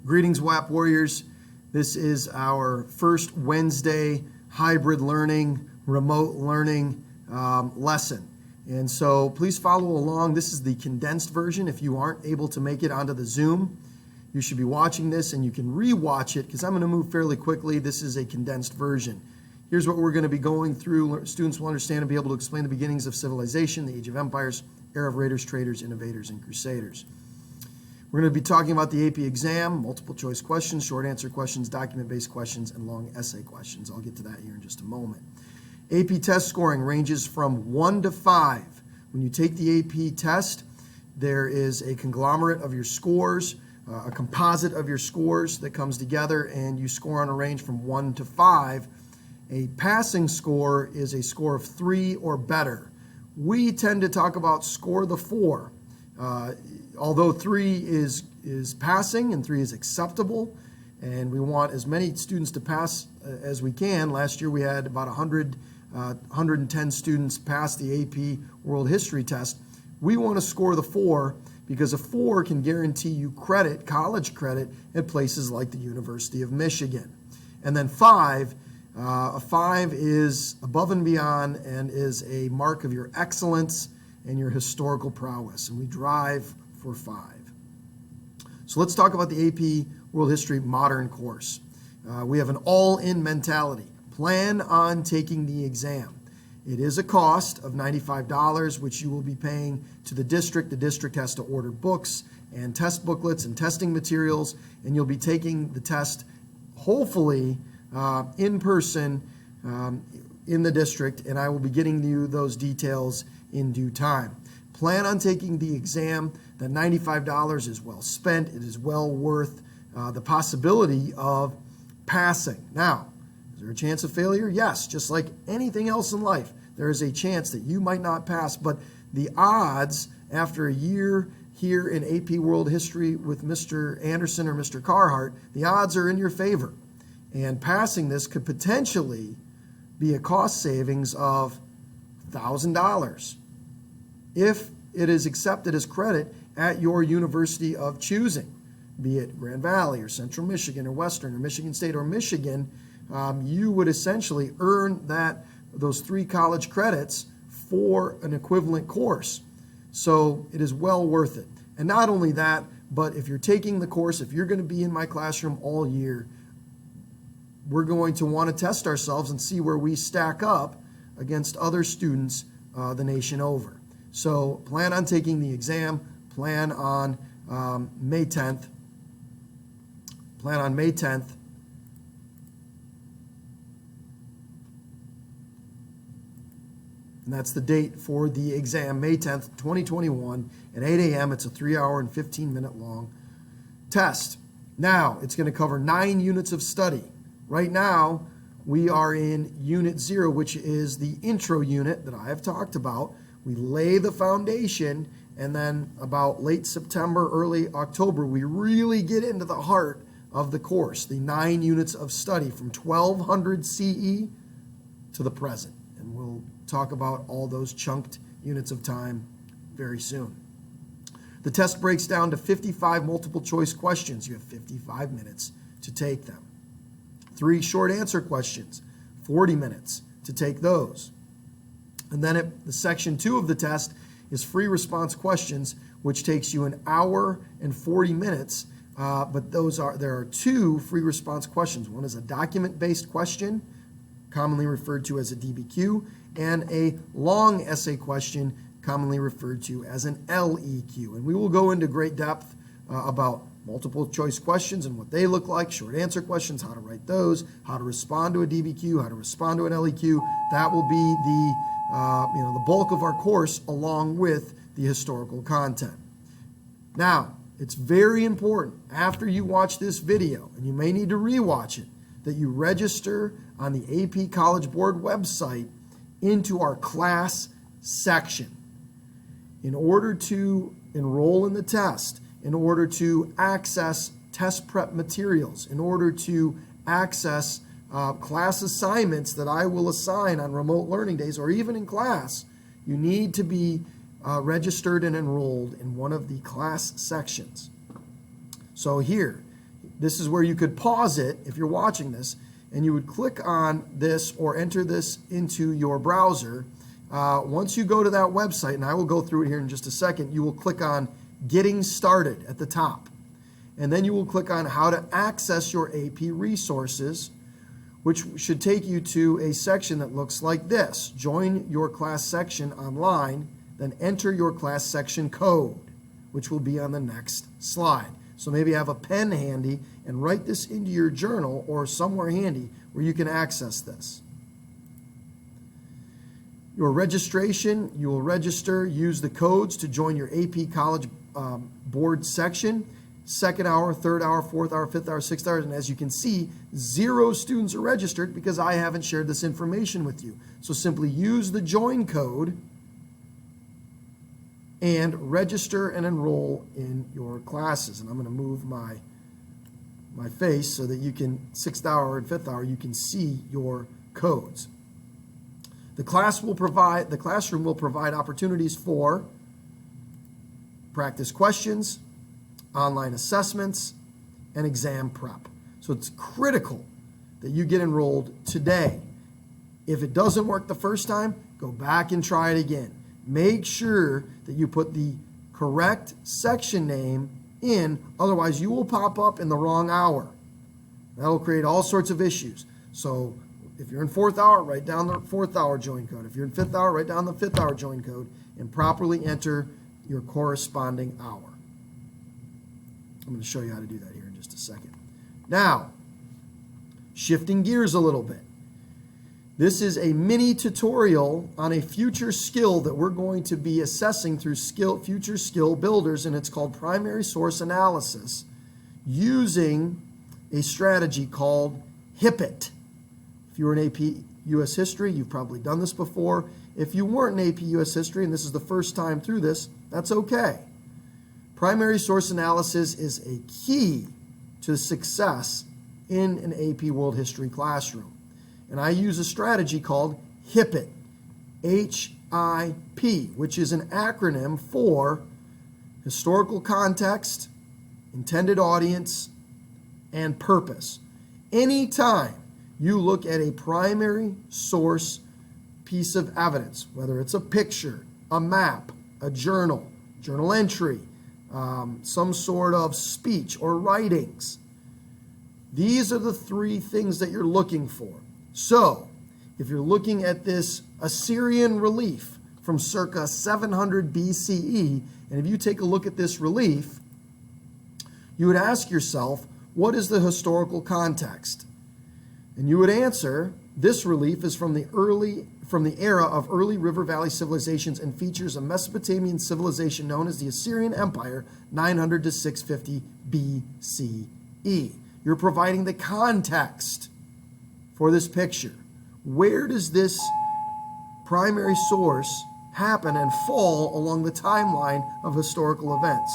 Greetings, WAP Warriors. This is our first Wednesday hybrid learning, remote learning lesson. And so please follow along. This is the condensed version. If you aren't able to make it onto the Zoom, you should be watching this and you can re-watch it because I'm going to move fairly quickly. This is a condensed version. Here's what we're going to be going through. Students will understand and be able to explain the beginnings of civilization, the age of empires, era of raiders, traders, innovators, and crusaders. We're going to be talking about the AP exam, multiple choice questions, short answer questions, document-based questions, and long essay questions. I'll get to that here in just a moment. AP test scoring ranges from 1 to 5. When you take the AP test, there is a conglomerate of your scores, a composite of your scores that comes together, and you score on a range from 1 to 5. A passing score is a score of 3 or better. We tend to talk about score the 4. Although 3 is passing and 3 is acceptable, and we want as many students to pass as we can. Last year we had about 110 students pass the AP World History test. We want to score the 4 because a 4 can guarantee you credit, college credit, at places like the University of Michigan. And then 5, a 5 is above and beyond and is a mark of your excellence and your historical prowess, and we drive for 5. So let's talk about the AP World History Modern course. We have an all-in mentality. Plan on taking the exam. It is a cost of $95, which you will be paying to the district. The district has to order books and test booklets and testing materials, and you'll be taking the test, hopefully, in person in the district, and I will be getting you those details in due time. Plan on taking the exam. That $95 is well spent. It is well worth the possibility of passing. Now, is there a chance of failure? Yes, just like anything else in life, there is a chance that you might not pass, but the odds after a year here in AP World History with Mr. Anderson or Mr. Carhart, the odds are in your favor. And passing this could potentially be a cost savings of $1,000 if it is accepted as credit at your university of choosing, be it Grand Valley or Central Michigan or Western or Michigan State or Michigan. You would essentially earn those 3 college credits for an equivalent course. So it is well worth it. And not only that, but if you're taking the course, if you're going to be in my classroom all year, we're going to want to test ourselves and see where we stack up against other students the nation over. So plan on taking the exam. Plan on May 10th. Plan on May 10th. And that's the date for the exam, May 10th, 2021 at 8 a.m. It's a 3-hour and 15-minute long test. Now, it's going to cover 9 units of study. Right now, we are in Unit 0, which is the intro unit that I have talked about. We lay the foundation, and then about late September, early October, we really get into the heart of the course, the 9 units of study from 1200 CE to the present. And we'll talk about all those chunked units of time very soon. The test breaks down to 55 multiple choice questions. You have 55 minutes to take them. 3 short answer questions, 40 minutes to take those. And then the section 2 of the test is free response questions, which takes you 1 hour and 40 minutes. But there are 2 free response questions. One is a document-based question, commonly referred to as a DBQ, and a long essay question, commonly referred to as an LEQ. And we will go into great depth about multiple choice questions and what they look like, short answer questions, how to write those, how to respond to a DBQ, how to respond to an LEQ. That will be the bulk of our course along with the historical content. Now, it's very important after you watch this video, and you may need to rewatch it, that you register on the AP College Board website into our class section. In order to enroll in the test, in order to access test prep materials, in order to access class assignments that I will assign on remote learning days or even in class, you need to be registered and enrolled in one of the class sections. So here, this is where you could pause it if you're watching this, and you would click on this or enter this into your browser. Once you go to that website, and I will go through it here in just a second, you will click on Getting Started at the top. And then you will click on How to Access Your AP Resources, which should take you to a section that looks like this. Join your class section online, then enter your class section code, which will be on the next slide. So maybe have a pen handy and write this into your journal or somewhere handy where you can access this. Your registration, you will register, use the codes to join your AP College Board section. Second hour, third hour, fourth hour, fifth hour, sixth hour, and as you can see, 0 students are registered because I haven't shared this information with you. So simply use the join code and register and enroll in your classes. And I'm going to move my face so that you can, 6th hour and 5th hour, you can see your codes. The classroom will provide opportunities for practice questions, online assessments, and exam prep. So it's critical that you get enrolled today. If it doesn't work the first time, go back and try it again. Make sure that you put the correct section name in, otherwise you will pop up in the wrong hour. That'll create all sorts of issues. So if you're in 4th hour, write down the 4th hour join code. If you're in 5th hour, write down the 5th hour join code and properly enter your corresponding hour. I'm going to show you how to do that here in just a second. Now, shifting gears a little bit. This is a mini tutorial on a future skill that we're going to be assessing through future skill builders, and it's called primary source analysis using a strategy called HIPIT. If you were in AP US History, you've probably done this before. If you weren't in AP US History and this is the first time through this, that's okay. Primary source analysis is a key to success in an AP World History classroom. And I use a strategy called HIPIT, H-I-P, which is an acronym for historical context, intended audience, and purpose. Anytime you look at a primary source piece of evidence, whether it's a picture, a map, a journal entry, some sort of speech or writings, these are the 3 things that you're looking for. So, if you're looking at this Assyrian relief from circa 700 BCE, and if you take a look at this relief, you would ask yourself, what is the historical context? And you would answer, this relief is from the era of early river valley civilizations and features a Mesopotamian civilization known as the Assyrian Empire, 900 to 650 BCE. You're providing the context for this picture. Where does this primary source happen and fall along the timeline of historical events?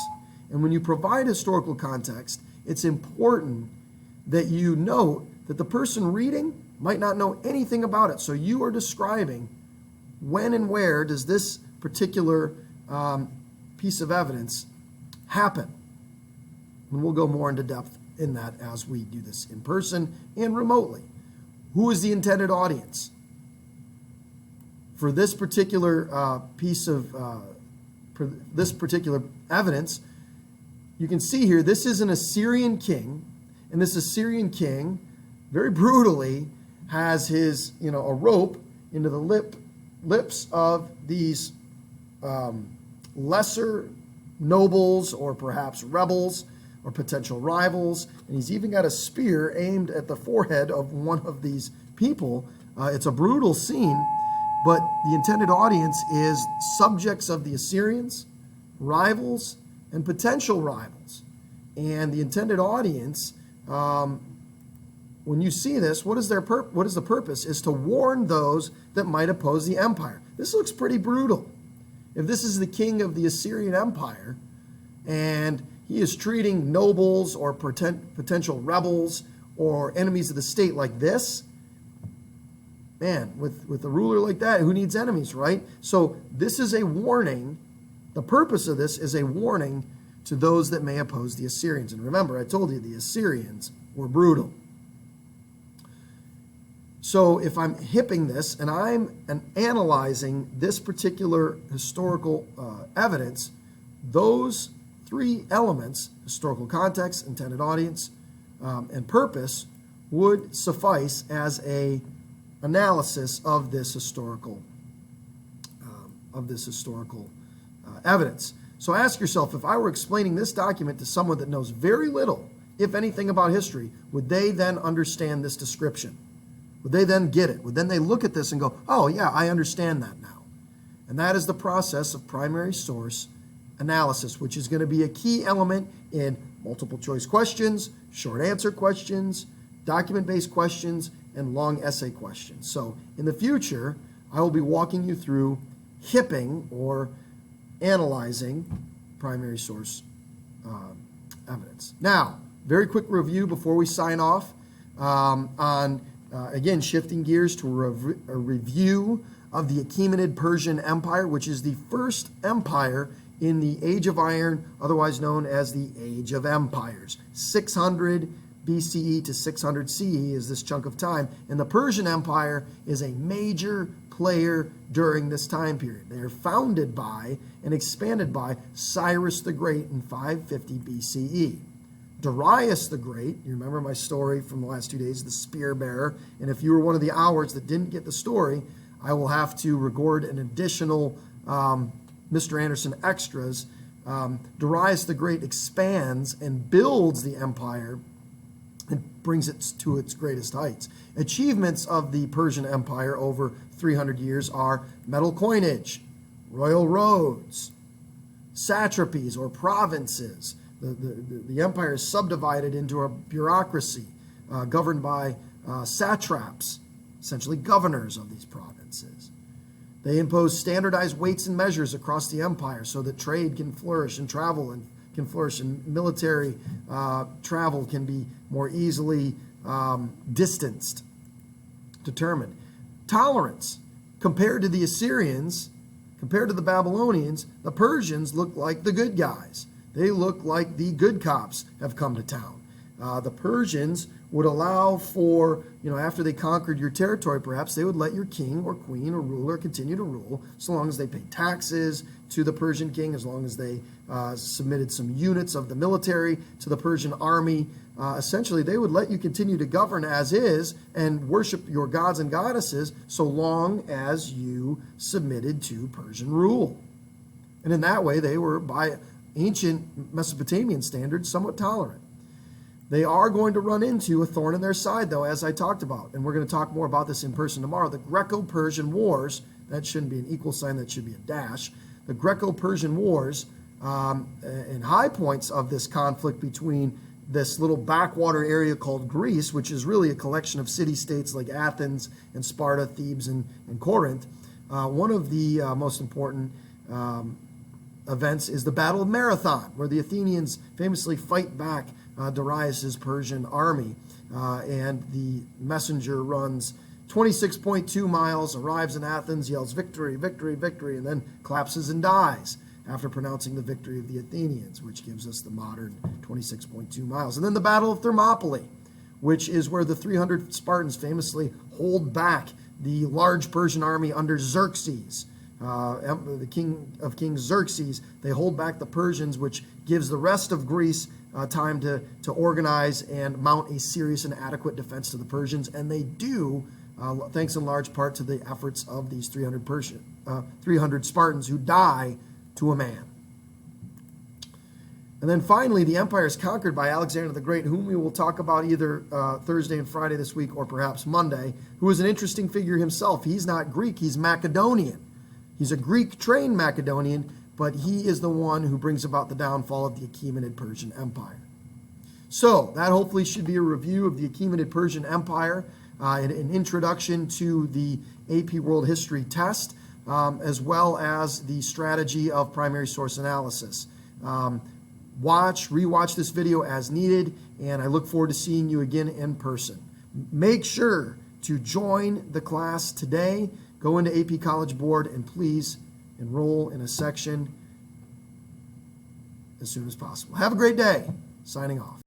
And when you provide historical context, it's important that you note that the person reading might not know anything about it. So you are describing when and where does this particular piece of evidence happen. And we'll go more into depth in that as we do this in person and remotely. Who is the intended audience? For this particular for this particular evidence, you can see here, this is an Assyrian king, and this Assyrian king very brutally has his, a rope into the lips of these lesser nobles or perhaps rebels or potential rivals, and he's even got a spear aimed at the forehead of one of these people. It's a brutal scene, but the intended audience is subjects of the Assyrians, rivals, and potential rivals. And the intended audience, when you see this, what is the purpose? Is to warn those that might oppose the empire. This looks pretty brutal. If this is the king of the Assyrian Empire, and he is treating nobles or potential rebels or enemies of the state like this, man, with a ruler like that, who needs enemies, right? So this is a warning. The purpose of this is a warning to those that may oppose the Assyrians. And remember, I told you the Assyrians were brutal. So if I'm hipping this and I'm analyzing this particular historical evidence, those three elements, historical context, intended audience, and purpose, would suffice as a analysis of this historical evidence. So ask yourself, if I were explaining this document to someone that knows very little, if anything, about history, would they then understand this description? Would they then get it? Would then they look at this and go, oh yeah, I understand that now? And that is the process of primary source analysis, which is going to be a key element in multiple choice questions, short answer questions, document-based questions, and long essay questions. So in the future, I will be walking you through hipping or analyzing primary source evidence. Now, very quick review before we sign off on, again, shifting gears to a review of the Achaemenid Persian Empire, which is the first empire in the Age of Iron, otherwise known as the Age of Empires. 600 BCE to 600 CE is this chunk of time, and the Persian Empire is a major player during this time period. They are founded by and expanded by Cyrus the Great in 550 BCE. Darius the Great, you remember my story from the last 2 days, the spear bearer, and if you were one of the hours that didn't get the story, I will have to record an additional Mr. Anderson extras. Darius the Great expands and builds the empire and brings it to its greatest heights. Achievements of the Persian Empire over 300 years are metal coinage, royal roads, satrapies or provinces. The empire is subdivided into a bureaucracy governed by satraps, essentially governors of these provinces. They impose standardized weights and measures across the empire so that trade can flourish and travel can flourish, and military travel can be more easily distanced, determined. Tolerance. Compared to the Assyrians, compared to the Babylonians, the Persians look like the good guys. They look like the good cops have come to town. The Persians would allow for, after they conquered your territory, perhaps they would let your king or queen or ruler continue to rule so long as they paid taxes to the Persian king, as long as they submitted some units of the military to the Persian army. Essentially, they would let you continue to govern as is and worship your gods and goddesses so long as you submitted to Persian rule. And in that way, they were, by ancient Mesopotamian standards, somewhat tolerant. They are going to run into a thorn in their side, though, as I talked about. And we're going to talk more about this in person tomorrow. The Greco-Persian Wars, that shouldn't be an equal sign, that should be a dash. The Greco-Persian Wars, and high points of this conflict between this little backwater area called Greece, which is really a collection of city-states like Athens and Sparta, Thebes, and Corinth. One of the most important events is the Battle of Marathon, where the Athenians famously fight back Darius's Persian army, and the messenger runs 26.2 miles, arrives in Athens, yells victory, victory, victory, and then collapses and dies after pronouncing the victory of the Athenians, which gives us the modern 26.2 miles. And then the Battle of Thermopylae, which is where the 300 Spartans famously hold back the large Persian army under Xerxes. The king of King Xerxes, they hold back the Persians, which gives the rest of Greece time to organize and mount a serious and adequate defense to the Persians, and they do, thanks in large part to the efforts of these 300 Spartans who die to a man. And then finally, the empire is conquered by Alexander the Great, whom we will talk about either Thursday and Friday this week or perhaps Monday, who is an interesting figure himself. He's not Greek, he's Macedonian. He's a Greek-trained Macedonian, but he is the one who brings about the downfall of the Achaemenid Persian Empire. So that hopefully should be a review of the Achaemenid Persian Empire, an introduction to the AP World History test, as well as the strategy of primary source analysis. Rewatch this video as needed, and I look forward to seeing you again in person. Make sure to join the class today. Go into AP College Board and please enroll in a section as soon as possible. Have a great day. Signing off.